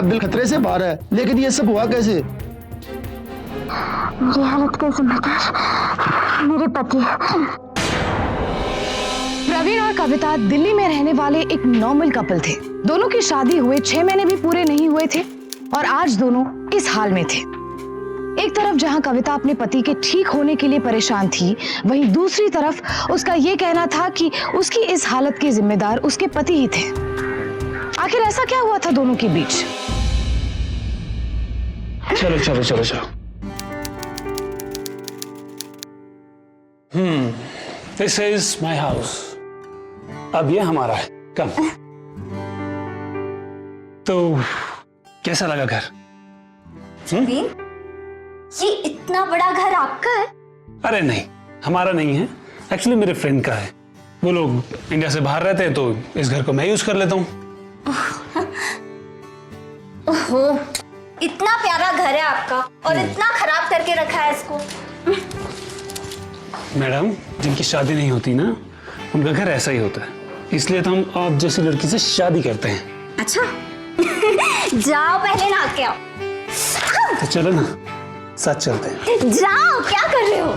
Bill खतरे से बाहर है, लेकिन ये सब हुआ कैसे? मेरी हालत का जिम्मेदार मेरे पति। प्रवीण और कविता दिल्ली में रहने वाले एक नॉर्मल कपल थे। दोनों की शादी हुए 6 महीने भी पूरे नहीं हुए थे और आज दोनों इस हाल में थे। एक तरफ जहां कविता अपने पति के ठीक होने के लिए परेशान थी, वहीं दूसरी तरफ उसका ये कहना था कि उसकी इस हालत के जिम्मेदार उसके पति ही थे। आखिर ऐसा क्या हुआ था दोनों के बीच? चलो चलो चलो चलो। This is my house. अब ये हमारा है। कम। तो कैसा लगा घर? ये इतना बड़ा घर आपका है? अरे नहीं, हमारा नहीं है, एक्चुअली मेरे फ्रेंड का है। वो लोग इंडिया से बाहर रहते हैं तो इस घर को मैं यूज कर लेता हूँ। ओहो, इतना प्यारा घर है आपका और इतना खराब करके रखा है इसको। मैडम, जिनकी शादी नहीं होती ना, उनका घर ऐसा ही होता है। इसलिए तो हम आप जैसी लड़की से शादी करते हैं। अच्छा जाओ पहले नहा के आओ। तो चलो ना, साथ चलते हैं। जाओ, क्या कर रहे हो?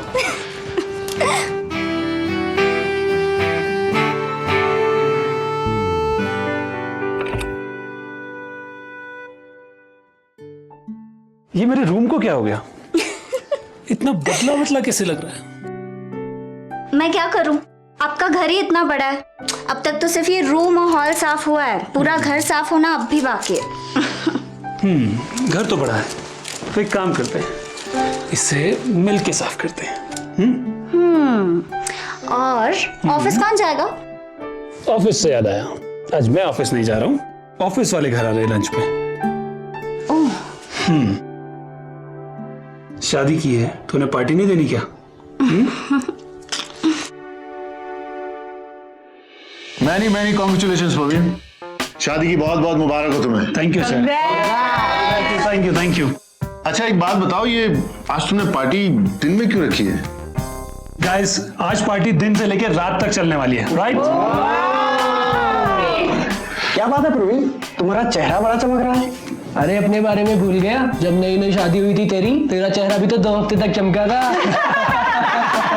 ये मेरे रूम को क्या हो गया? इतना बदला बदला कैसे लग रहा है? मैं क्या करूं? आपका घर ही इतना बड़ा है। अब तक तो सिर्फ ये रूम और हॉल साफ हुआ है, पूरा घर साफ होना अब भी बाकी है। घर तो बड़ा है, तो एक काम करते हैं, इससे मिल के साफ करते हैं। और ऑफिस कौन जाएगा? ऑफिस से याद आया, आज मैं ऑफिस नहीं जा रहा हूँ, ऑफिस वाले घर आ रहे हैं लंच पे। शादी की है तो उन्हें पार्टी नहीं देनी क्या? मैनी कॉन्ग्रेचुलेशंस प्रवीण, शादी की बहुत बहुत मुबारक हो तुम्हें। Thank you sir. Thank you. अच्छा एक बात बताओ, ये आज तुमने पार्टी दिन में क्यों रखी है? गाइस, आज पार्टी दिन से लेकर रात तक चलने वाली है, राइट? क्या बात है प्रवीण, तुम्हारा चेहरा बड़ा चमक रहा है। अरे अपने बारे में भूल गया, जब नई नई शादी हुई थी तेरा चेहरा भी तो 2 हफ्ते तक चमका था।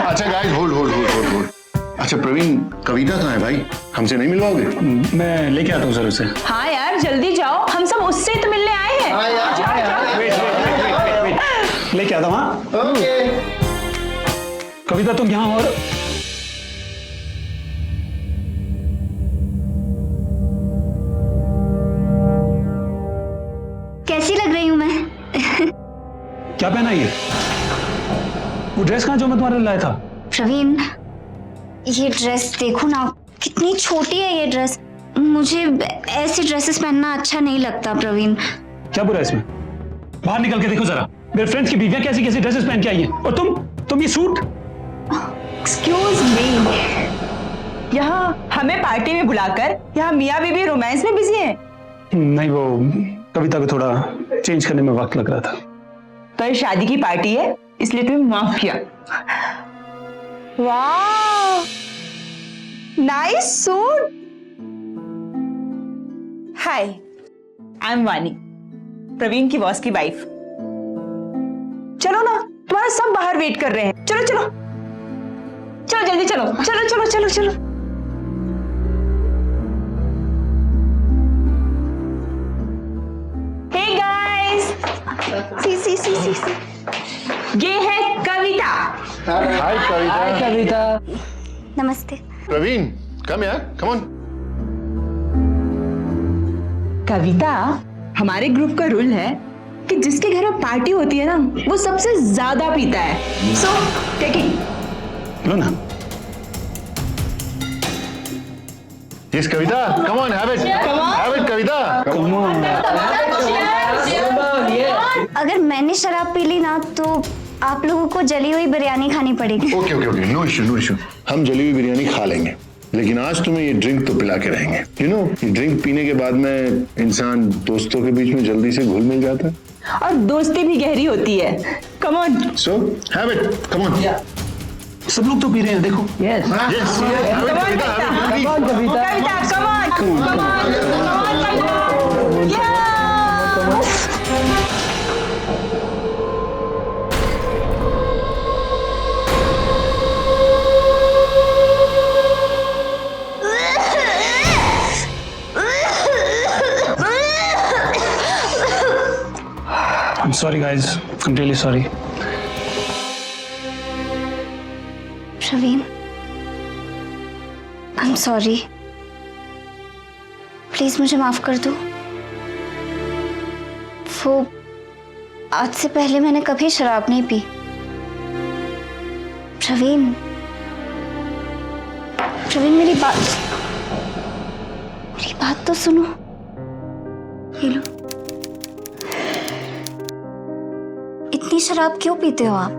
अच्छा गाइस, होल्ड। अच्छा प्रवीण, कविता कहाँ है भाई? हमसे नहीं मिलवाओगे? मैं लेके आता हूँ सर उसे। हाँ यार, जल्दी जाओ, हम सब उससे तो मिलने आए हैं। वेट, लेके आता हूँ। हाँ ओके। कविता तुम यहाँ और कैसी लग रही हूँ मैं? क्या पहना ये? वो ड्रेस कहाँ जो मैं तुम्हारे लिए लाया था? प्रवीण, ये ड्रेस देखो ना, कितनी छोटी है ये ड्रेस। मुझे ऐसी ड्रेसेस पहनना अच्छा नहीं लगता प्रवीण। क्या बुरा है इसमें? बाहर निकल के देखो जरा, मेरे फ्रेंड्स की बीवियां कैसी कैसी ड्रेसेस पहन के आई हैं, और तुम ये सूट। एक्सक्यूज मी, यहाँ हमें पार्टी में बुलाकर यहाँ मियाँ बीबी रोमांस में बिजी हैं। नहीं, वो कविता को थोड़ा चेंज करने में वक्त लग रहा था। तो ये शादी की पार्टी है, इसलिए तुम्हें माफ किया। वाह, nice suit. Hi, I am वानी, प्रवीण की बॉस की वाइफ। चलो ना, तुम्हारा सब बाहर वेट कर रहे हैं। चलो चलो चलो, जल्दी चलो चलो चलो चलो चलो। हे गाइस, सी ये है कविता। हाय कविता। नमस्ते प्रवीण, कम यार, कम ऑन। कविता, हमारे ग्रुप का रूल है कि जिसके घर में पार्टी होती है ना, वो सबसे ज्यादा पीता है। So take it. लो ना। Yes Kavita, come on, have it Kavita. अगर मैंने शराब पी ली ना तो आप लोगों को जली हुई बिरयानी खानी पड़ेगी। Okay, no issue. हम जली हुई बिरयानी खा लेंगे, लेकिन आज तुम्हें ये ड्रिंक तो पिला के रहेंगे। ये ड्रिंक पीने के बाद में इंसान दोस्तों के बीच में जल्दी से घुल मिल जाता है और दोस्ती भी गहरी होती है। Come on. So have it, come on. सब लोग तो पी रहे हैं, देखो। Yes yes, have it Kavita, have it. Kavita, come on. Sorry guys, I am really sorry. Praveen, I am sorry, please मुझे माफ कर दो। वो आज से पहले मैंने कभी शराब नहीं पी। प्रवीण, प्रवीण मेरी बात तो सुनो। ये लो। इतनी शराब क्यों पीते हो आप?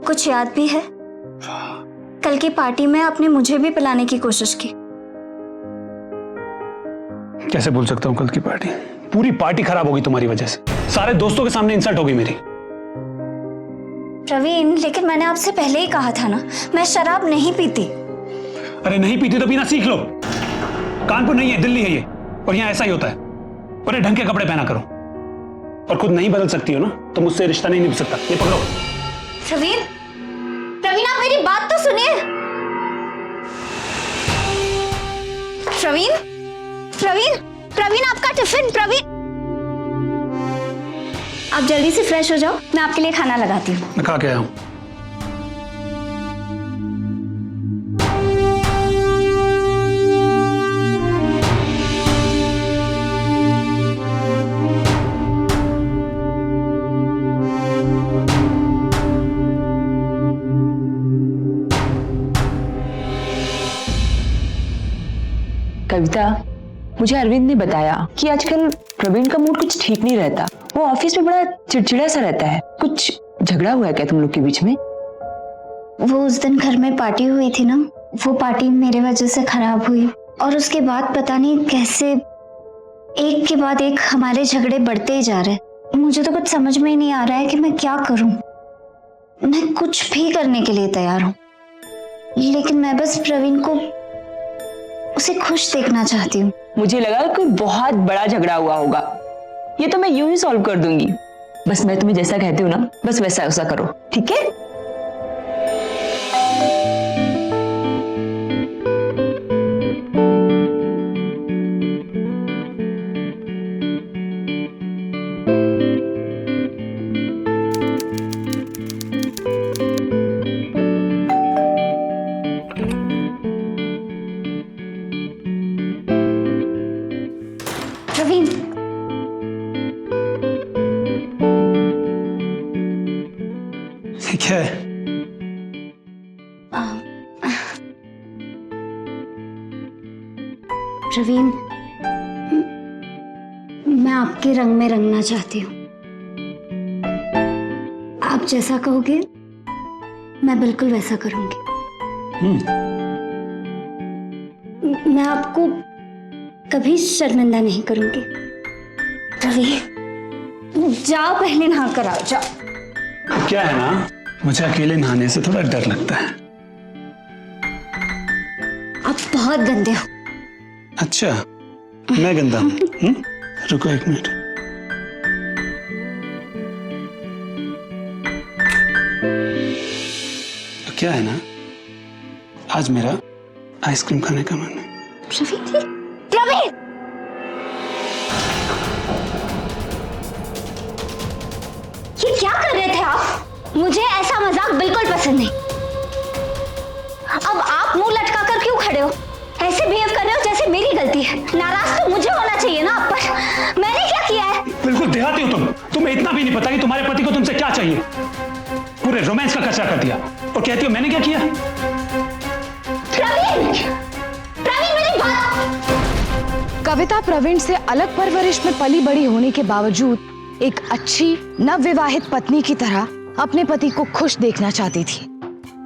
कुछ याद भी है? कल की पार्टी में आपने मुझे भी पिलाने की कोशिश की। कैसे भूल सकता हूँ कल की पार्टी? पूरी पार्टी खराब होगी तुम्हारी वजह से, सारे दोस्तों के सामने इंसल्ट होगी मेरी। प्रवीण, लेकिन मैंने आपसे पहले ही कहा था ना, मैं शराब नहीं पीती। अरे नहीं पीती तो पीना सीख लो। कानपुर नहीं है, दिल्ली है ये, और यहाँ ऐसा ही होता है। और ढंग के कपड़े पहना करो, और खुद नहीं बदल सकती हो ना तो मुझसे रिश्ता नहीं निभ सकता। ये पकड़ो। प्रवीण, प्रवीण आप मेरी बात तो सुनिए। प्रवीण, प्रवीण, प्रवीण आपका टिफिन। प्रवीण, आप जल्दी से फ्रेश हो जाओ, मैं आपके लिए खाना लगाती हूँ। मैं खा के आया हूँ। कविता, मुझे अरविंद ने बताया कि आजकल प्रवीण का मूड कुछ ठीक नहीं रहता। वो ऑफिस में बड़ा चिड़चिड़ा सा रहता है। कुछ झगड़ा हुआ है क्या तुम लोग के बीच में? वो उस दिन घर में पार्टी हुई थी ना, वो पार्टी मेरे वजह से खराब हुई, और उसके बाद पता नहीं कैसे एक के बाद एक हमारे झगड़े बढ़ते ही जा रहे। मुझे तो कुछ समझ में ही नहीं आ रहा है कि मैं क्या करूं। मैं कुछ भी करने के लिए तैयार हूं, लेकिन मैं बस प्रवीण को, उसे खुश देखना चाहती हूँ। मुझे लगा कोई बहुत बड़ा झगड़ा हुआ होगा। ये तो मैं यूं ही सॉल्व कर दूंगी। बस मैं तुम्हें जैसा कहती हूँ ना, बस वैसा वैसा करो, ठीक है? प्रवीण, क्या है? प्रवीण, मैं आपके रंग में रंगना चाहती हूँ। आप जैसा कहोगे मैं बिल्कुल वैसा करूंगी। मैं आपको कभी शर्मिंदा नहीं करूंगी। प्रवीण, जाओ पहले नहा कर आओ, जाओ। क्या है ना, मुझे अकेले नहाने से थोड़ा डर लगता है। आप बहुत गंदे हो। अच्छा, मैं गंदा हूँ? रुको एक मिनट। तो क्या है ना, आज मेरा आइसक्रीम खाने का मन है। प्रवीण, प्रवीण, ये क्या कर रहे थे आप? मुझे ऐसा मजाक बिल्कुल पसंद नहीं। अब आप मुंह लटका कर क्यों खड़े हो? ऐसे बिहेव कर रहे हो जैसे मेरी गलती है। नाराज तो मुझे होना चाहिए ना आप पर। मैंने क्या किया है? बिल्कुल देहाती हो तुम। तुम्हें इतना भी नहीं पता कि तुम्हारे पति को तुमसे क्या चाहिए। पूरे रोमांस का कचरा कर दिया और कहती हो मैंने क्या किया। प्रवीण, प्रवीण मेरी बात। कविता प्रवीण से अलग परवरिश में पली बड़ी होने के बावजूद एक अच्छी नवविवाहित पत्नी की तरह अपने पति को खुश देखना चाहती थी,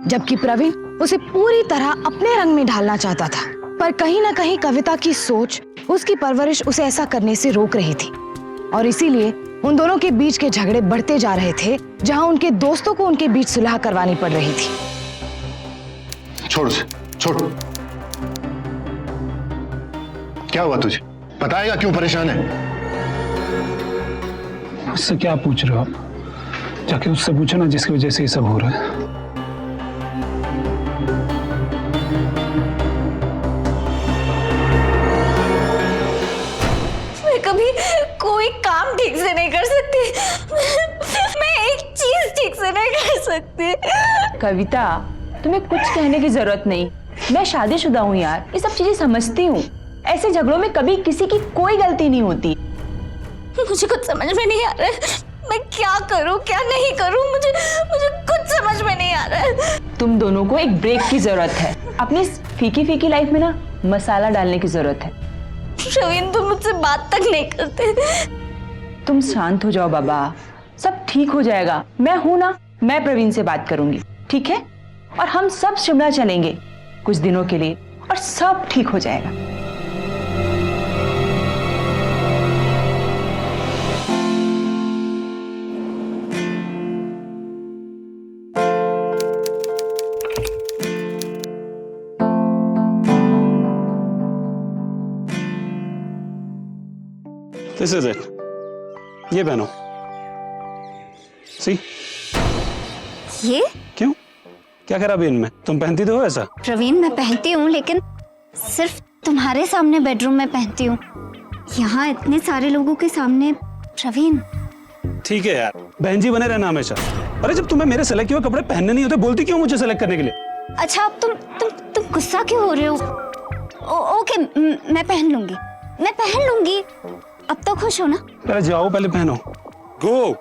जबकि प्रवीण उसे पूरी तरह अपने रंग में ढालना चाहता था। पर कहीं ना कहीं कविता की सोच, उसकी परवरिश उसे ऐसा करने से रोक रही थी, और इसीलिए उन दोनों के बीच के झगड़े बढ़ते जा रहे थे, जहां उनके दोस्तों को उनके बीच सुलह करवानी पड़ रही थी। छोड़ उसे, छोड़। क्या हुआ तुझे? बताएगा क्यों परेशान है? उससे क्या पूछ रहे हो आप? जाके उससे पूछो ना जिसकी वजह से ये सब हो रहा है। मैं कभी कोई काम ठीक से नहीं कर सकती। सकती। कविता, तुम्हें कुछ कहने की जरूरत नहीं। मैं शादीशुदा हूँ यार, ये सब चीजें समझती हूँ। ऐसे झगड़ों में कभी किसी की कोई गलती नहीं होती। मुझे कुछ समझ में नहीं आ रहा है, मैं क्या करूं क्या नहीं करूं, मुझे कुछ समझ में नहीं आ रहा है। तुम दोनों को एक ब्रेक की जरूरत है। अपनी फीकी फीकी लाइफ में ना मसाला डालने की जरूरत है। प्रवीण, तुम मुझसे बात तक नहीं करते। तुम शांत हो जाओ बाबा, सब ठीक हो जाएगा। मैं हूं ना, मैं प्रवीण से बात करूंगी, ठीक है? और हम सब शिमला चलेंगे कुछ दिनों के लिए और सब ठीक हो जाएगा। दिस इज इट, ये पहनो। सी, ये क्यों, क्या खराबी इनमें? तुम पहनती तो हो ऐसा। प्रवीण, मैं पहनती हूँ लेकिन सिर्फ तुम्हारे सामने बेडरूम में पहनती हूँ, यहाँ इतने सारे लोगों के सामने। प्रवीण, ठीक है यार, बहन जी बने रहना हमेशा। अरे जब तुम्हें मेरे सेलेक्ट किए हुए कपड़े पहनने नहीं होते, बोलती क्यों मुझे सेलेक्ट करने के लिए? अच्छा अब तुम गुस्सा क्यों हो रहे हो? ओके, मैं पहन लूंगी, मैं पहन लूंगी। अब तो खुश हो ना? पहले जाओ, पहले पहनो। गो।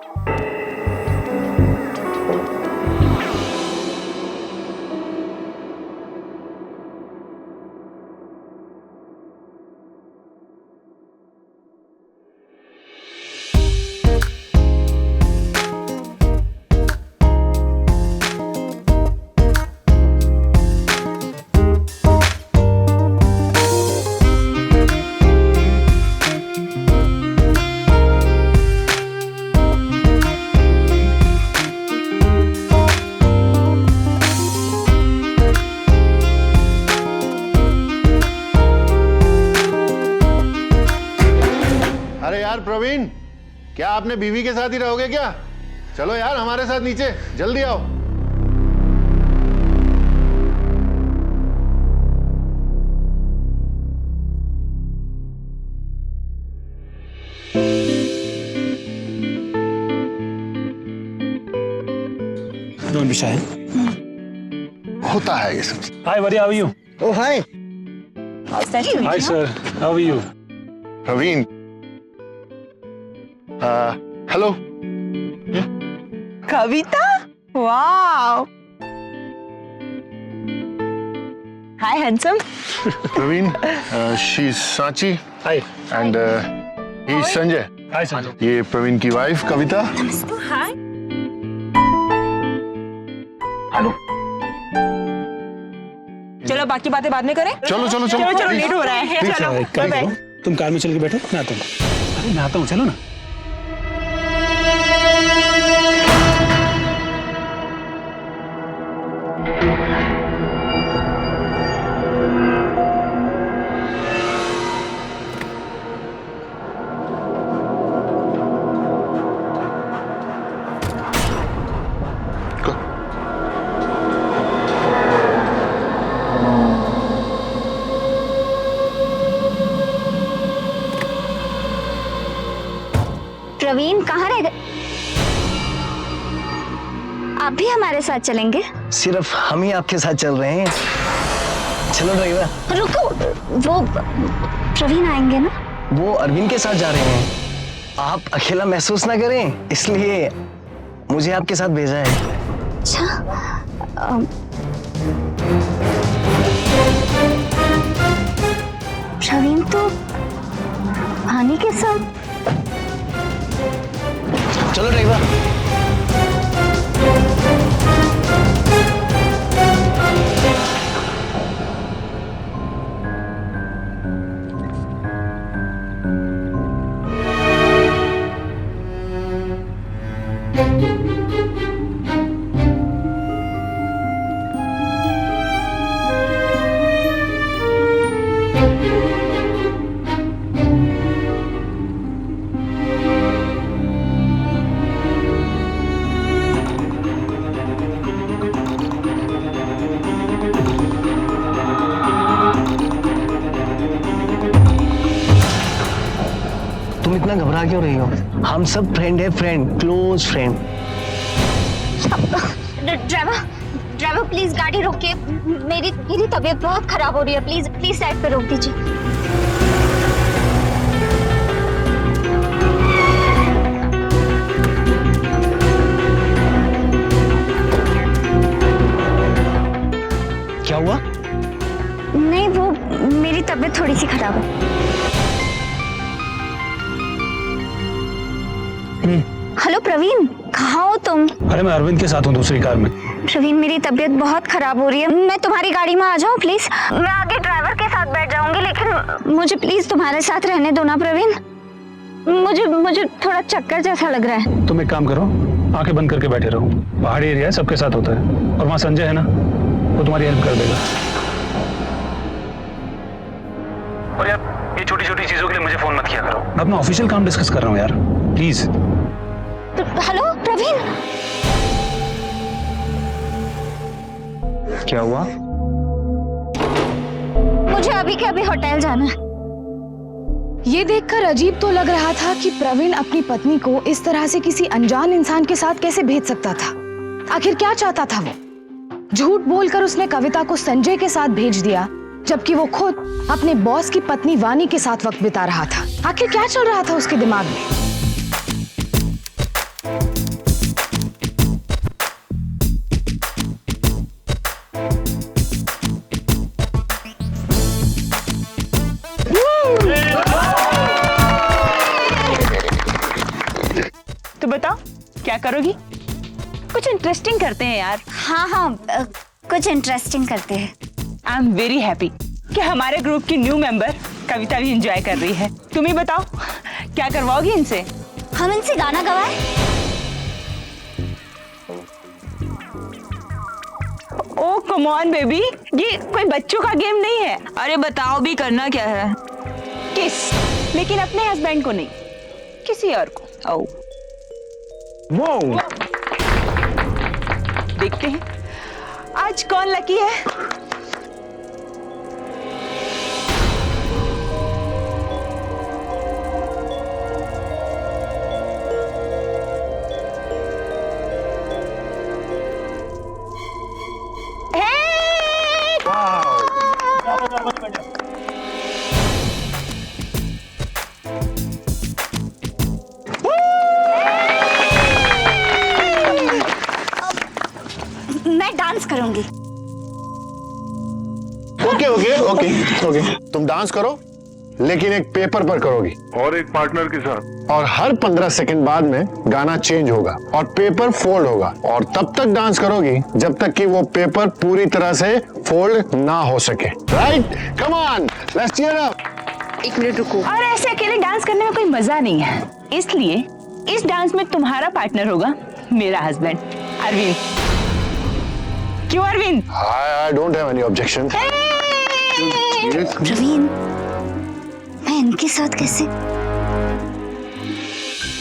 अरे यार प्रवीण, क्या आपने बीवी के साथ ही रहोगे क्या? चलो यार हमारे साथ नीचे, जल्दी आओ। Don't be shy. होता है ये सब। हाय वरी, how are you? Oh hi. Hi sir, how are you? Praveen, hello. Kavita, wow, hi handsome. Praveen, she is Sanchi hi. And he is Sanjay. Hi sir. ये प्रवीण की वाइफ कविता। हाय। चलो बाकी बातें बाद में करें। चलो चलो चलो चलो लेट हो रहा है। Please, चलो एक काम बाय करो, तुम कार में चल के बैठो, मैं आता हूँ। अरे मैं आता हूँ, चलो ना। प्रवीण कहाँ रह गए? आप भी हमारे साथ चलेंगे? सिर्फ हम ही आपके साथ चल रहे हैं। चलो ड्राइवर। रुको, वो प्रवीण आएंगे ना? वो अरविंद के साथ जा रहे हैं, आप अकेला महसूस ना करें, इसलिए मुझे आपके साथ भेजा है। अच्छा, प्रवीण तो हानि के साथ। चलो ड्राइवर। तुम इतना घबरा क्यों रही हो? हम सब फ्रेंड है, friend, close friend. Driver please गाड़ी रोकिए, मेरी मेरी तबीयत बहुत खराब हो रही है, प्लीज प्लीज साइड पे रोक दीजिए। क्या हुआ? नहीं, वो मेरी तबीयत थोड़ी सी खराब है। हेलो प्रवीण, कहाँ हो तुम? अरे मैं अरविंद के साथ हूँ दूसरी कार में। प्रवीण, मेरी तबीयत बहुत खराब हो रही है, मैं तुम्हारी गाड़ी में आ जाऊँ प्लीज? मैं आगे ड्राइवर के साथ बैठ जाऊंगी, लेकिन मुझे प्लीज तुम्हारे साथ रहने दो ना प्रवीण। मुझे थोड़ा चक्कर जैसा लग रहा है। तुम एक काम करो, आंखें बंद करके बैठे रहो। पहाड़ी एरिया है, सबके साथ होता है। और वहाँ संजय है ना, वो तुम्हारी हेल्प कर देगा। और यार, ये छोटी छोटी चीजों के लिए मुझे फोन मत किया करो। मैं अपना ऑफिशियल काम डिस्कस कर रहा हूँ यार, प्लीज। हेलो प्रवीण। क्या हुआ? मुझे अभी के अभी होटल जाना है। ये देखकर अजीब तो लग रहा था कि प्रवीण अपनी पत्नी को इस तरह से किसी अनजान इंसान के साथ कैसे भेज सकता था। आखिर क्या चाहता था वो? झूठ बोलकर उसने कविता को संजय के साथ भेज दिया, जबकि वो खुद अपने बॉस की पत्नी वानी के साथ वक्त बिता रहा था। आखिर क्या चल रहा था उसके दिमाग में? तो बताओ क्या करोगी? कुछ इंटरेस्टिंग करते हैं यार। हाँ, कुछ इंटरेस्टिंग करते हैं। आई एम वेरी हैप्पी कि हमारे ग्रुप की न्यू मेंबर कविता भी एंजॉय कर रही है। तुम ही बताओ क्या करवाओगी इनसे? हम इनसे गाना गवाए? ओ कम ऑन बेबी, ये कोई बच्चों का गेम नहीं है। अरे बताओ भी, करना क्या है? किस, लेकिन अपने हस्बैंड को नहीं, किसी और को। ओ वो देखते हैं आज कौन लकी है। मैं डांस करूंगी। ओके ओके ओके ओके, तुम डांस करो, लेकिन एक पेपर पर करोगी और एक पार्टनर के साथ। और हर 15 सेकंड बाद में गाना चेंज होगा और पेपर फोल्ड होगा, और तब तक डांस करोगी जब तक कि वो पेपर पूरी तरह से फोल्ड ना हो सके। Right? Come on, let's cheer up. एक मिनट रुको। और ऐसे अकेले डांस करने में कोई मजा नहीं है, इसलिए इस डांस में तुम्हारा पार्टनर होगा मेरा हस्बैंड अरविंद। क्यों Arvind? I don't have any objection. Praveen, मैं इनके साथ कैसे?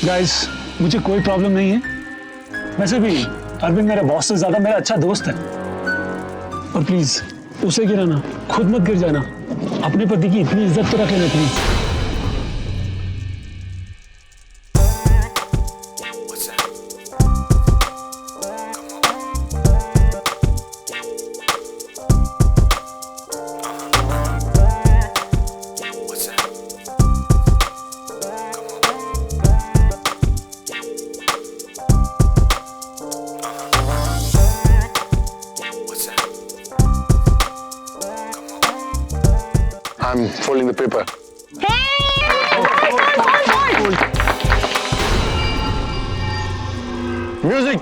गाइस, मुझे कोई प्रॉब्लम नहीं है। वैसे भी अरविंद मेरे बॉस से ज्यादा मेरा अच्छा दोस्त है। और प्लीज उसे गिराना, खुद मत गिर जाना। अपने पति की इतनी इज्जत तो रख लेना please. I'm folding the paper. Music.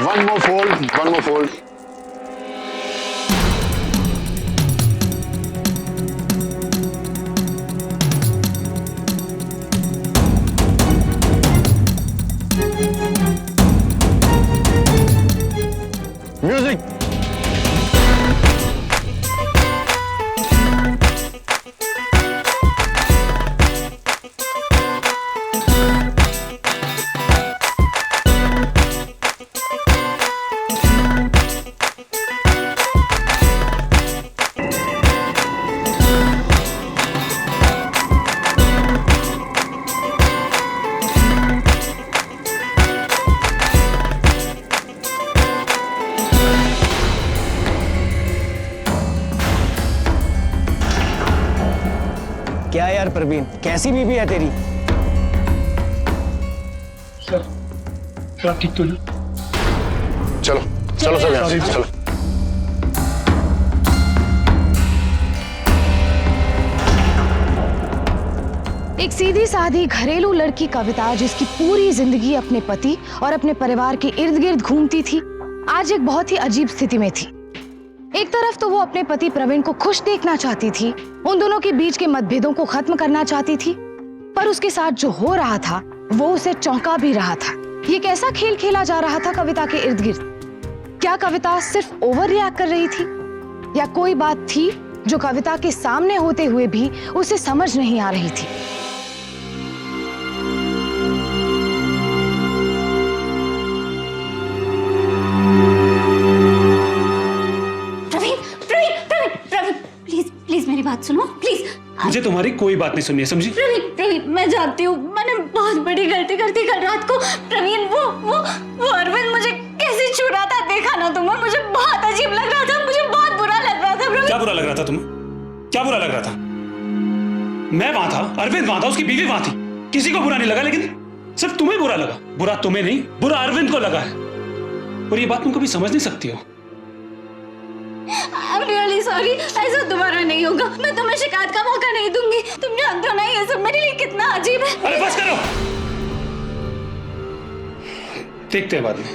One more fold, one more fold. क्या यार प्रवीण, कैसी बीवी है तेरी? सर आप ठीक तो ना? चलो चलो सब यहाँ से, चलो। एक सीधी सादी घरेलू लड़की कविता, जिसकी पूरी जिंदगी अपने पति और अपने परिवार के इर्द गिर्द घूमती थी, आज एक बहुत ही अजीब स्थिति में थी। एक तरफ तो वो अपने पति प्रवीण को खुश देखना चाहती थी, उन दोनों के बीच के मतभेदों को खत्म करना चाहती थी, पर उसके साथ जो हो रहा था वो उसे चौंका भी रहा था। ये कैसा खेल खेला जा रहा था कविता के इर्द गिर्द? क्या कविता सिर्फ ओवर रिएक्ट कर रही थी, या कोई बात थी जो कविता के सामने होते हुए भी उसे समझ नहीं आ रही थी? प्लीज मेरी बात सुनो प्लीज। मुझे तुम्हारी कोई बात नहीं सुननी है, समझी? प्रवीण मैं जानती हूँ मैंने बहुत बड़ी गलती कर दी कल रात को। प्रवीण वो अरविंद मुझे कैसे छू रहा था, देखा ना तुमने? मुझे बहुत अजीब लग रहा था, मुझे बहुत बुरा लग रहा था। प्रवीण क्या बुरा लग रहा था तुम्हें? क्या बुरा लग रहा था? मैं वहां था, अरविंद वहां था, उसकी बीवी वहां थी, किसी को बुरा नहीं लगा, लेकिन सिर्फ तुम्हें बुरा लगा। बुरा तुम्हें नहीं, बुरा अरविंद को लगा है, और ये बात तुम कभी समझ नहीं सकती हो। I'm really sorry, ऐसा दोबारा नहीं होगा। मैं तुम्हें शिकायत का मौका नहीं दूंगी। तुम जानते हो ना ये सब मेरे लिए कितना अजीब है। अरे बस करो, देखते हैं बाद में।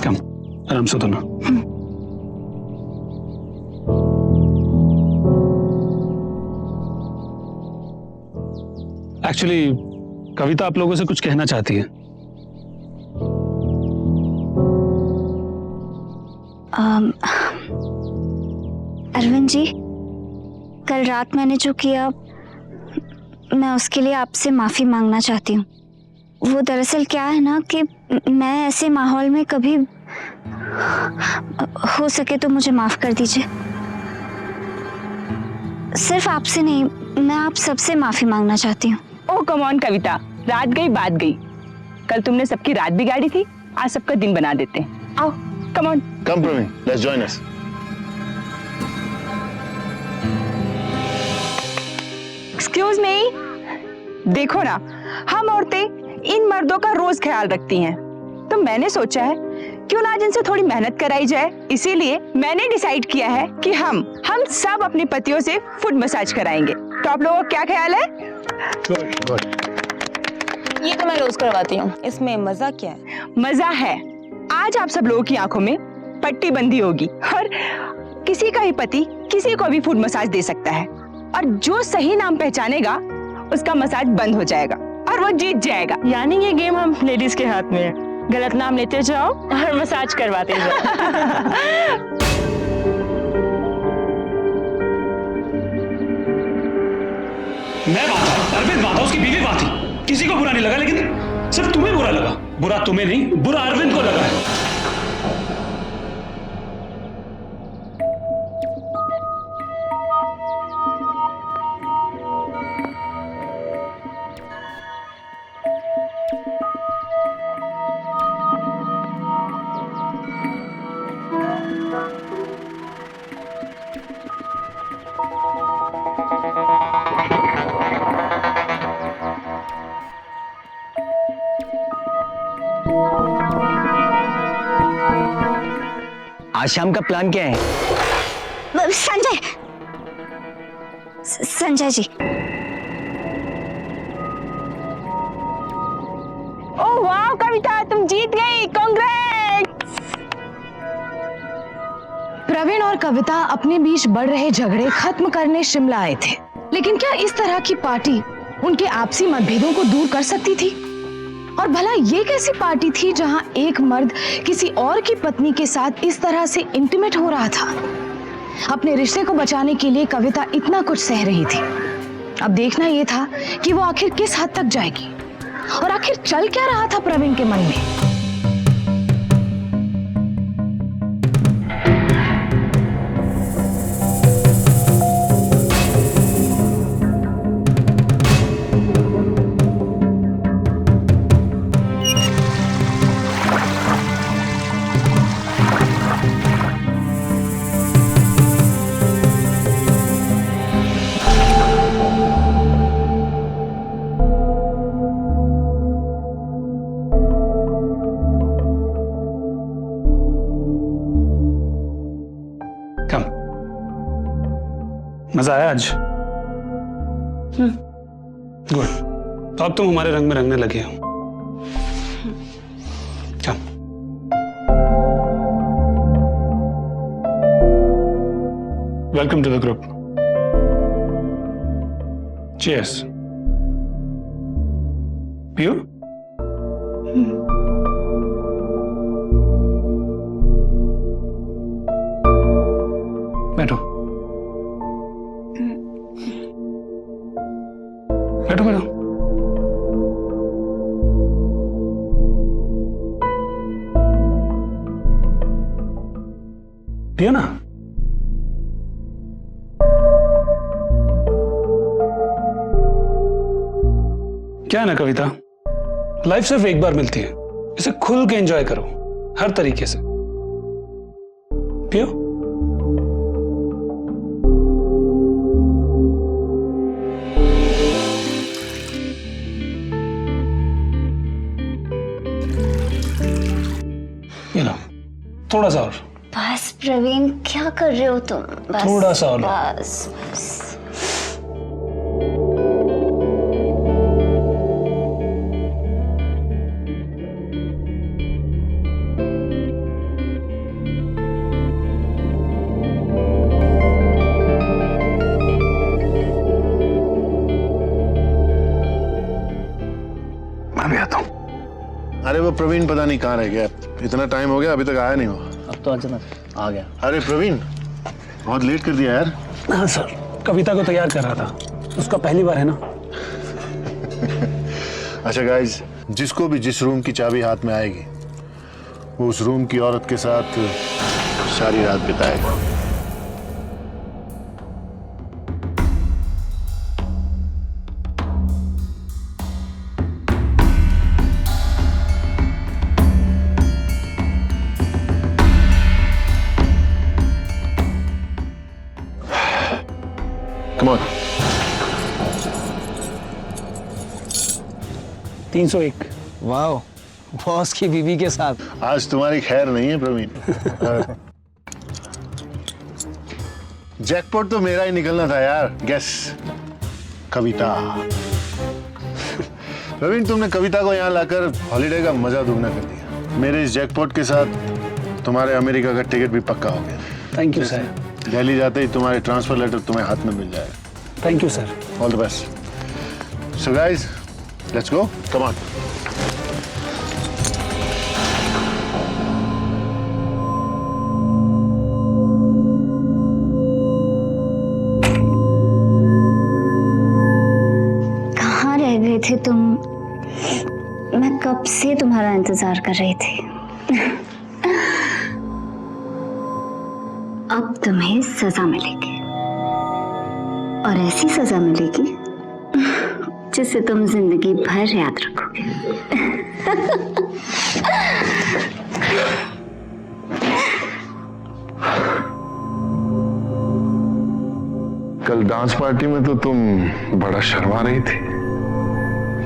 कम आराम से दोनों। एक्चुअली कविता आप लोगों से कुछ कहना चाहती है। अरविंद जी, कल रात मैंने जो किया मैं उसके लिए आपसे माफी मांगना चाहती हूँ। वो दरअसल क्या है ना कि मैं ऐसे माहौल में कभी, हो सके तो मुझे माफ कर दीजिए। सिर्फ आपसे नहीं, मैं आप सबसे माफी मांगना चाहती हूँ। ओह कम ऑन कविता, रात गई बात गई। कल तुमने सबकी रात बिगाड़ी थी, आज सबका दिन बना देते हैं। आओ come on. Come Praveen, let's join us. Excuse me, देखो ना, हम औरतें इन मर्दों का रोज ख्याल रखती हैं, तो मैंने सोचा है क्यों ना आज इनसे थोड़ी मेहनत कराई जाए। इसीलिए मैंने डिसाइड किया है कि हम सब अपने पतियों से फुट मसाज कराएंगे। तो आप लोगों का क्या ख्याल है? गुड। ये तो मैं रोज करवाती हूँ, इसमें मजा क्या है? मजा है, आज आप सब लोगों की आंखों में पट्टी बंदी होगी और किसी का भी पति किसी को भी फुट मसाज दे सकता है, और जो सही नाम पहचानेगा उसका मसाज बंद हो जाएगा और वो जीत जाएगा। यानी ये गेम हम लेडीज के हाथ में है, गलत नाम लेते जाओ और मसाज करवाते जाओ। मैं वहां था, अरविंद वहां था, उसकी बीवी वहां थी, किसी को बुरा नहीं लगा, लेकिन सिर्फ तुम्हें बुरा लगा। बुरा तुम्हें नहीं, बुरा अरविंद को लगा है। आज शाम का प्लान क्या है? संजय जी। ओह वाह कविता, तुम जीत गई, कांग्रेस। प्रवीण और कविता अपने बीच बढ़ रहे झगड़े खत्म करने शिमला आए थे, लेकिन क्या इस तरह की पार्टी उनके आपसी मतभेदों को दूर कर सकती थी? और भला ये कैसी पार्टी थी जहां एक मर्द किसी और की पत्नी के साथ इस तरह से इंटीमेट हो रहा था? अपने रिश्ते को बचाने के लिए कविता इतना कुछ सह रही थी। अब देखना यह था कि वो आखिर किस हद तक जाएगी, और आखिर चल क्या रहा था प्रवीण के मन में। मजा आया आज? गुड। तो अब तुम हमारे रंग में रंगने लगे हो। चल। Welcome to the group. Cheers. पियो। बैठो बैठो बैठो। पियो ना। क्या है ना कविता, लाइफ सिर्फ एक बार मिलती है, इसे खुल के एंजॉय करो हर तरीके से। पियो। ये लो, थोड़ा सा और। बस प्रवीण, क्या कर रहे हो तुम? बस, थोड़ा सा और। बस बस। मैं भी आता हूँ। अरे वो प्रवीण पता नहीं कहाँ रह गया, इतना टाइम हो गया अभी तक आया नहीं वो। अब तो अचानक आ गया। अरे प्रवीण, बहुत लेट कर दिया यार। हाँ सर, कविता को तैयार कर रहा था, उसका पहली बार है ना। अच्छा गाइस, जिसको भी जिस रूम की चाबी हाथ में आएगी वो उस रूम की औरत के साथ सारी रात बिताएगा। Come on. 301। वाह, बॉस की बीवी के साथ। आज तुम्हारी खैर नहीं है प्रवीण। जैकपॉट तो मेरा ही निकलना था यार। गेस, कविता। प्रवीण, तुमने कविता को यहाँ लाकर हॉलीडे का मजा दुगना कर दिया। मेरे इस जैकपॉट के साथ तुम्हारे अमेरिका का टिकट भी पक्का हो गया। Thank you sir. दिल्ली जाते ही तुम्हारे ट्रांसफर लेटर तुम्हें हाथ में मिल जाएगा। Thank you sir. All the best. So guys, let's go, come on. कहाँ रह गए थे तुम? मैं कब से तुम्हारा इंतजार कर रही थी। अब तुम्हें सजा मिलेगी, और ऐसी सजा मिलेगी जिसे तुम जिंदगी भर याद रखोगे। कल डांस पार्टी में तो तुम बड़ा शर्मा रही थी।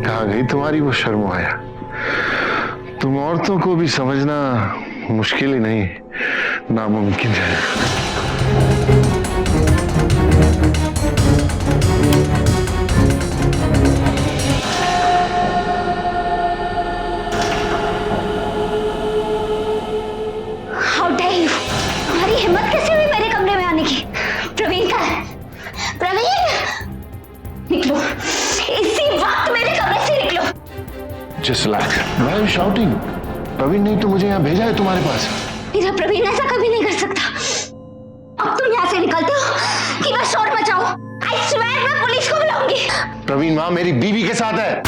कहाँ गई तुम्हारी वो शर्माया? तुम औरतों को भी समझना मुश्किल ही नहीं, नामुमकिन है। How dare you? तुम्हारी हिम्मत कैसे हुई मेरे कमरे में आने की? प्रवीण का है? प्रवीण, निकलो इसी वक्त मेरे कमरे से निकलो। Just relax. Why are you shouting? Praveen नहीं तो मुझे यहाँ भेजा है तुम्हारे पास। मेरा प्रवीण ऐसा कभी नहीं कर सकता। अब तुम यहाँ से निकलते हो कि मैं शोर मचाऊं? I swear मैं पुलिस को बुलाऊंगी। प्रवीण वहां मेरी बीवी के साथ है,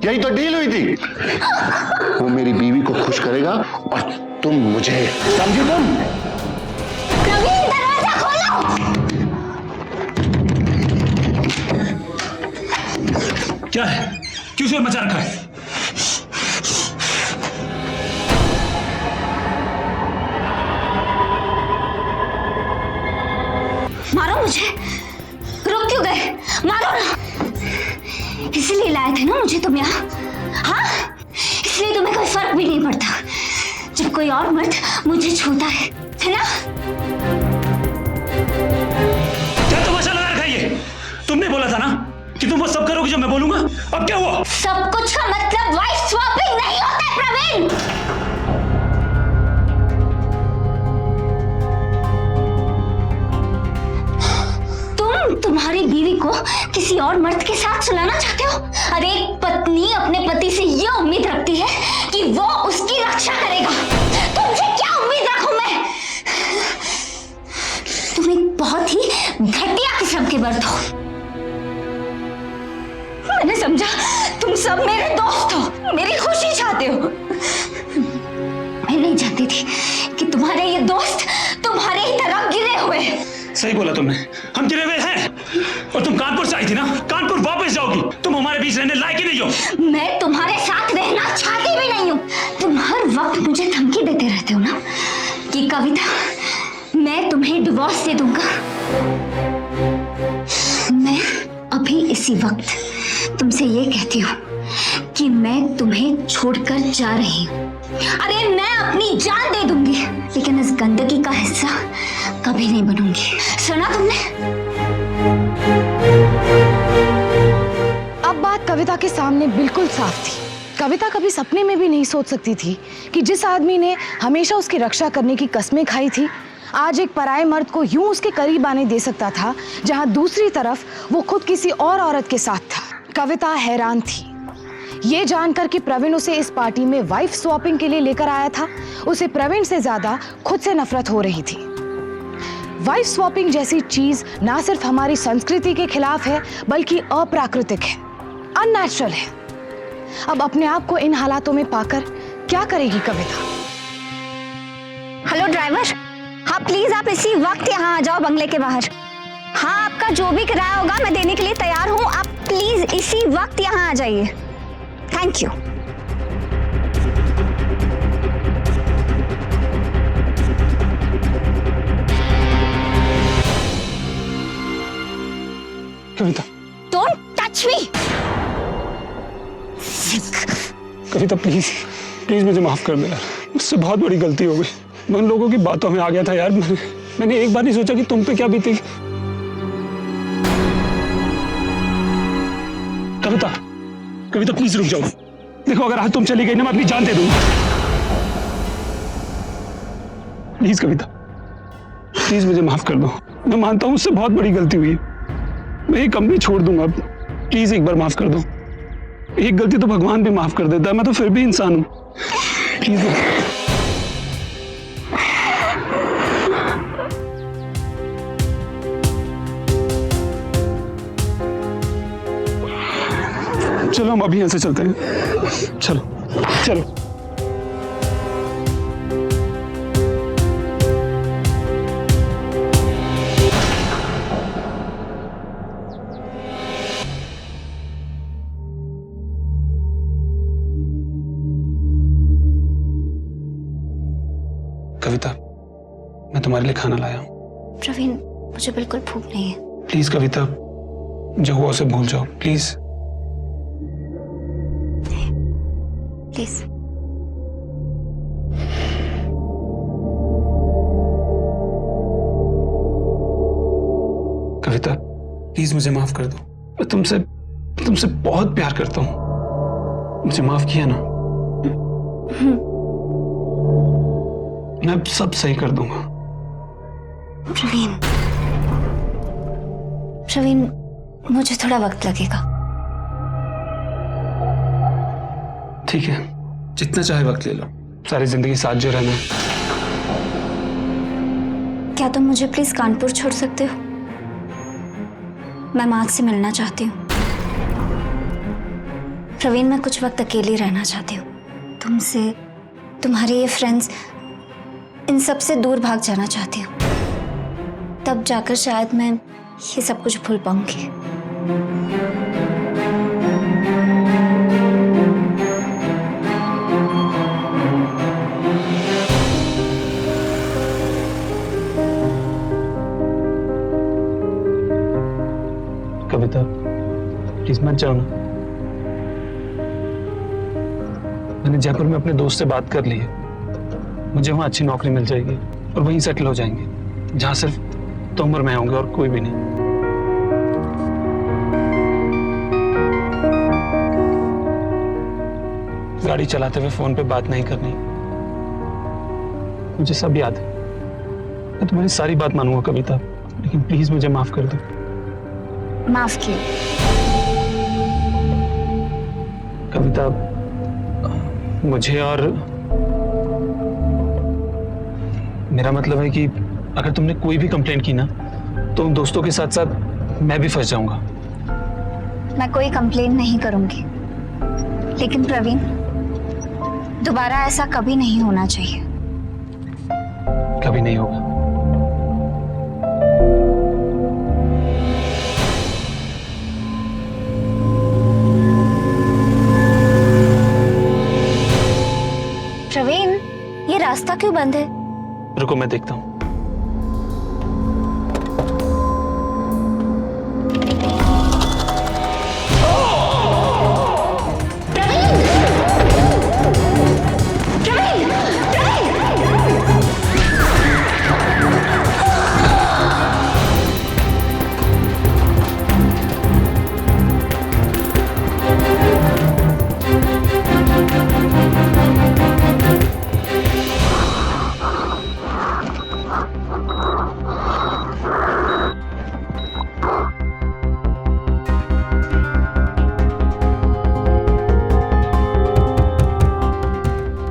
यही तो डील हुई थी। वो मेरी बीवी को खुश करेगा और तुम मुझे, समझी तुम? प्रवीण, दरवाजा खोलो। क्या है? क्यों शोर मचा रखा है? मारो मुझे। रुक क्यों गए? मारो ना। इसलिए लाए थे ना मुझे तुम यहाँ? हाँ, इसलिए तुम्हें कोई फर्क भी नहीं पड़ता जब कोई और मर्द मुझे छूता है ना? था ना कि तुम वो सब करोगे जो मैं बोलूंगा। अब क्या हुआ? सब कुछ का मतलब वाइफ स्वैपिंग नहीं होता है प्रवीण। तुम्हारी बीवी को किसी और मर्द के साथ सुलाना चाहते हो? अरे एक पत्नी अपने पति से ये उम्मीद रखती है कि वो उसकी रक्षा करेगा। तुमसे क्या उम्मीद रखूं मैं? तुम एक बहुत ही घटिया किस्म के मर्द हो। मैंने समझा तुम सब मेरे दोस्त हो, मेरी खुशी चाहते हो। मैं नहीं जानती थी कि तुम्हारे ये दोस्त तुम्हारे ही तरह गिरे हुए। सही बोला तुमने, हम गिरे हुए हैं। और तुम कानपुर से आई थी ना, कानपुर वापस जाओगी। तुम हमारे बीच रहने लायक ही नहीं हो। मैं तुम्हारे साथ रहना चाहती भी नहीं हूँ। तुम हर वक्त मुझे धमकी देते रहते हो ना कि कविता मैं तुम्हें डिवोर्स दे दूंगा। मैं अभी इसी वक्त तुमसे ये कहती हूँ कि मैं तुम्हें छोड़कर जा रही हूँ। अरे मैं अपनी जान दे दूंगी, लेकिन इस गंदगी का हिस्सा कभी नहीं बनूंगी। सुना तुमने? अब बात कविता के सामने बिल्कुल साफ थी। कविता कभी सपने में भी नहीं सोच सकती थी कि जिस आदमी ने हमेशा उसकी रक्षा करने की कस्में खाई थी, आज एक पराये मर्द को यूं उसके करीब आने दे सकता था, जहां दूसरी तरफ वो खुद किसी और औरत के साथ था। कविता हैरान थी ये जानकर कि प्रवीण उसे इस पार्टी में वाइफ स्वैपिंग के लिए लेकर आया था। उसे प्रवीण से ज्यादा खुद से नफरत हो रही थी। वाइफ स्वैपिंग जैसी चीज ना सिर्फ हमारी संस्कृति के खिलाफ है, बल्कि अप्राकृतिक है, अननेचुरल है। अब अपने आप को इन हालातों में पाकर क्या करेगी कविता? हेलो ड्राइवर, हाँ प्लीज आप इसी वक्त यहाँ आ जाओ बंगले के बाहर। हाँ आपका जो भी किराया होगा मैं देने के लिए तैयार हूँ। आप प्लीज इसी वक्त यहाँ आ जाइए। Thank you. Kavita, don't touch me. Kavita please please मुझे माफ कर दे यार, मुझसे बहुत बड़ी गलती हो गई। मैं उन लोगों की बातों में आ गया था यार। मैंने एक बार नहीं सोचा कि तुम पे क्या बीतेगी। कविता कविता प्लीज रुक जाओ। देखो अगर आज तुम चली गई ना, मैं अपनी जान दे दूंगा। प्लीज कविता, प्लीज मुझे माफ कर दो। मैं मानता हूं मुझसे बहुत बड़ी गलती हुई है। मैं ये कंपनी छोड़ दूंगा। प्लीज एक बार माफ कर दो। एक गलती तो भगवान भी माफ कर देता है, मैं तो फिर भी इंसान हूं। प्लीज चलो हम अभी यहां से चलते हैं। चलो चलो। कविता, मैं तुम्हारे लिए खाना लाया हूं। प्रवीण, मुझे बिल्कुल भूख नहीं है। प्लीज कविता, जो हुआ उसे भूल जाओ प्लीज। प्लीज। कविता प्लीज मुझे माफ कर दो। मैं तुमसे बहुत प्यार करता हूं। मुझे माफ किया ना, मैं अब सब सही कर दूंगा। प्रवीण, प्रवीण, मुझे थोड़ा वक्त लगेगा। ठीक है, जितना चाहे वक्त ले लो। सारी जिंदगी साथ जो रहना है। क्या तुम मुझे प्लीज कानपुर छोड़ सकते हो? मैं माँ से मिलना चाहती हूँ। प्रवीण, मैं कुछ वक्त अकेली रहना चाहती हूँ। तुमसे, तुम्हारे ये फ्रेंड्स, इन सब से दूर भाग जाना चाहती हूँ। तब जाकर शायद मैं ये सब कुछ भूल पाऊंगी। कविता प्लीज मत जाओ ना। मैंने जयपुर में अपने दोस्त से बात कर ली है। मुझे वहां अच्छी नौकरी मिल जाएगी और वहीं सेटल हो जाएंगे, जहां सिर्फ तुम और मैं होंगे और कोई भी नहीं। गाड़ी चलाते हुए फोन पे बात नहीं करनी, मुझे सब याद है। मैं तुम्हारी सारी बात मानूंगा कविता, लेकिन प्लीज मुझे माफ कर दो। माफ किए। कविता, मुझे और मेरा मतलब है कि अगर तुमने कोई भी कंप्लेंट की ना, तो उन दोस्तों के साथ साथ मैं भी फंस जाऊंगा। मैं कोई कंप्लेन नहीं करूंगी, लेकिन प्रवीण, दोबारा ऐसा कभी नहीं होना चाहिए। कभी नहीं होगा। प्रवीण, ये रास्ता क्यों बंद है? रुको मैं देखता हूँ।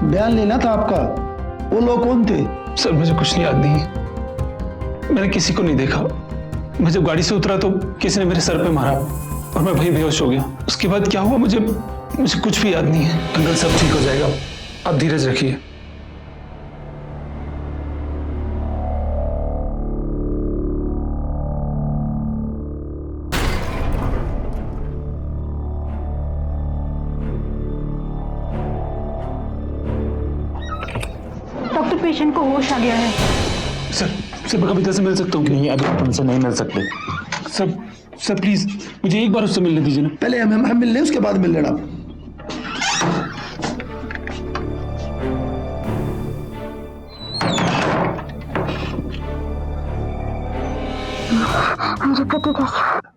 बयान लेना था आपका। वो लोग कौन थे? सर मुझे कुछ नहीं याद नहीं है, मैंने किसी को नहीं देखा। मैं जब गाड़ी से उतरा तो किसी ने मेरे सर पे मारा और मैं वहीं बेहोश हो गया। उसके बाद क्या हुआ मुझे कुछ भी याद नहीं है। अंकल सब ठीक हो जाएगा, आप धीरज रखिए। डॉक्टर, पेशेंट को होश आ गया है। सर मैं कविता से मिल सकता हूँ? नहीं, अभी आप उनसे नहीं मिल सकते। सर प्लीज मुझे एक बार उससे मिलने दीजिए ना। पहले हम मिल लें, उसके बाद मिल लेना।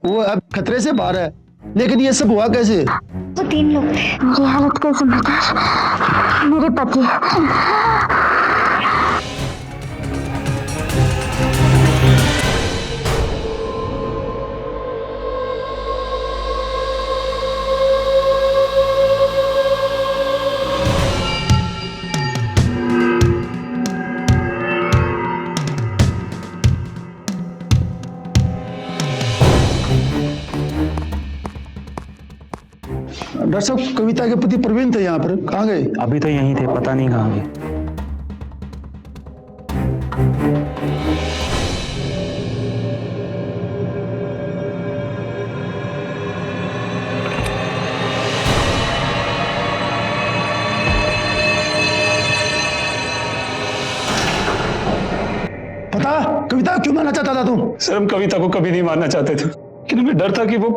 वो अब खतरे से बाहर है, लेकिन ये सब हुआ कैसे? वो 3 लोग थे। मेरी हालत कैसे बता? मेरे पति। डॉक्टर साहब, कविता के पति प्रवीण थे यहाँ पर, कहाँ गए? अभी तो यहीं थे, पता नहीं कहाँ गए। पता कविता क्यों मारना चाहता था तुम? सर हम कविता को कभी नहीं मारना चाहते थे, लेकिन हमें डर था कि वो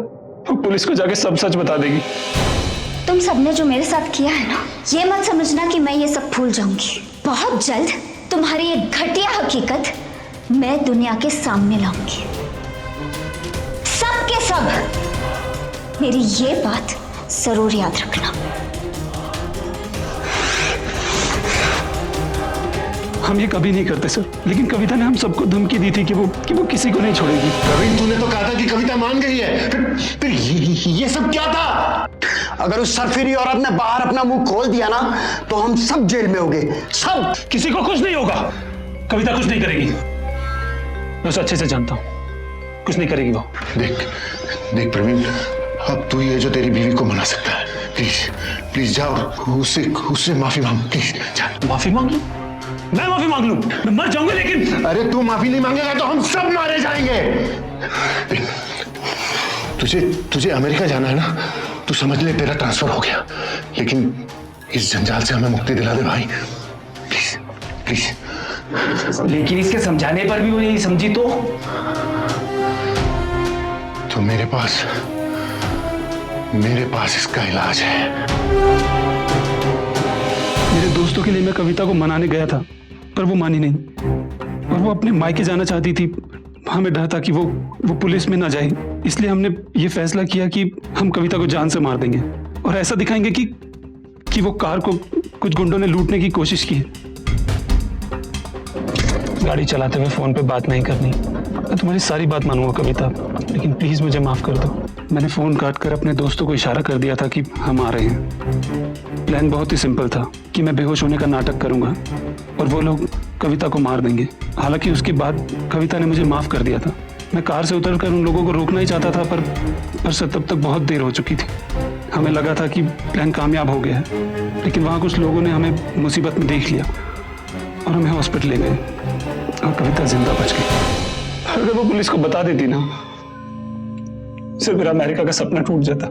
पुलिस को जाके सब सच बता देगी। तुम सबने जो मेरे साथ किया है ना, ये मत समझना कि मैं ये सब भूल जाऊंगी। बहुत जल्द तुम्हारी ये घटिया हकीकत मैं दुनिया के सामने लाऊंगी। सब के सब मेरी ये बात जरूर याद रखना। हम ये कभी नहीं करते सर, लेकिन कविता ने हम सबको धमकी दी थी कि वो किसी को नहीं छोड़ेगी। प्रवीण, तूने तो कहा था कि कविता मान गई है, फिर ये सब क्या था? अगर उस सरफिरी औरत ने बाहर अपना मुंह खोल दिया ना, तो हम सब जेल में होंगे, सब। किसी को कुछ नहीं होगा, कविता कुछ नहीं करेगी, मैं उसे अच्छे से जानता हूँ, कुछ नहीं करेगी वो। देख प्रवीण, अब तू ही है जो तेरी बीवी को मना सकता है। प्लीज जाओ, उससे माफी मांग, प्लीज जा। माफी मांग लूं? मैं माफी मांग लूं? मैं मर जाऊंगा। लेकिन अरे तू माफी नहीं मांगेगा तो हम सब मारे जाएंगे। तुझे अमेरिका जाना है ना, तू समझ ले तेरा ट्रांसफर हो गया, लेकिन इस जंजाल से हमें मुक्ति दिला दे भाई, प्लीज प्लीज। लेकिन इसके समझाने पर भी वो नहीं समझी तो मेरे पास इसका इलाज है। मेरे दोस्तों के लिए मैं कविता को मनाने गया था, पर वो मानी नहीं, और वो अपने मायके जाना चाहती थी। हमें डर था कि वो पुलिस में ना जाए, इसलिए हमने ये फैसला किया कि हम कविता को जान से मार देंगे और ऐसा दिखाएंगे कि कि वो कार को कुछ गुंडों ने लूटने की कोशिश की। गाड़ी चलाते हुए फोन पे बात नहीं करनी। मैं तुम्हारी सारी बात मानूंगा कविता, लेकिन प्लीज मुझे माफ कर दो। मैंने फोन काट कर अपने दोस्तों को इशारा कर दिया था कि हम आ रहे हैं। प्लान बहुत ही सिंपल था कि मैं बेहोश होने का नाटक करूंगा और वो लोग कविता को मार देंगे। हालांकि उसके बाद कविता ने मुझे माफ कर दिया था। मैं कार से उतरकर उन लोगों को रोकना ही चाहता था, पर तब तक बहुत देर हो चुकी थी। हमें लगा था कि प्लान कामयाब हो गया है, लेकिन वहां कुछ लोगों ने हमें मुसीबत में देख लिया और हमें हॉस्पिटल ले गए और कविता जिंदा बच गई। अगर वो पुलिस को बता देती ना, सिर्फ मेरा अमेरिका का सपना टूट जाता।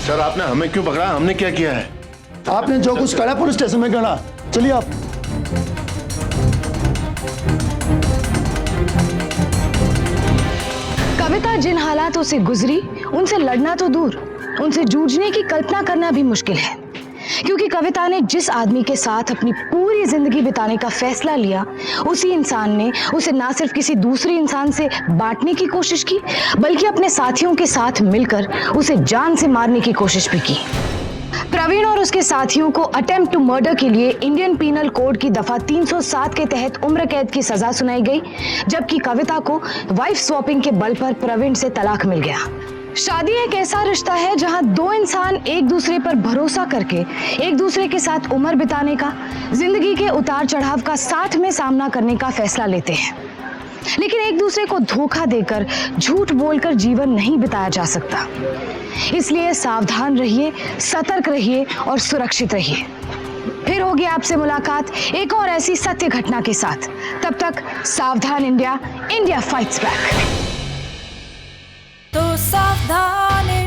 सर आपने हमें क्यों पकड़ा? हमने क्या किया है? आपने जो कुछ करा पुलिस स्टेशन में करना। चलिए आप। कविता जिन हालातों से गुजरी, उनसे लड़ना तो दूर, उनसे जूझने की कल्पना करना भी मुश्किल है। क्योंकि कविता ने जिस आदमी के साथ अपनी पूरी जिंदगी बिताने का फैसला लिया, उसी इंसान ने उसे ना सिर्फ किसी दूसरे इंसान से बांटने की कोशिश की, बल्कि अपने साथियों के साथ मिलकर उसे जान से मारने की कोशिश भी की। प्रवीण और उसके साथियों को अटेम्प्ट टू मर्डर के लिए इंडियन पीनल कोड की दफा 307 के तहत उम्र कैद की सजा सुनाई गई, जबकि कविता को वाइफ स्वैपिंग के बल पर प्रवीण से तलाक मिल गया। शादी एक ऐसा रिश्ता है जहां दो इंसान एक दूसरे पर भरोसा करके एक दूसरे के साथ उम्र बिताने का, जिंदगी के उतार चढ़ाव का साथ में सामना करने का फैसला लेते हैं। लेकिन एक दूसरे को धोखा देकर, झूठ बोलकर जीवन नहीं बिताया जा सकता। इसलिए सावधान रहिए, सतर्क रहिए और सुरक्षित रहिए। फिर होगी आपसे मुलाकात एक और ऐसी सत्य घटना के साथ। तब तक सावधान इंडिया, इंडिया फाइट्स बैक। तो सावधान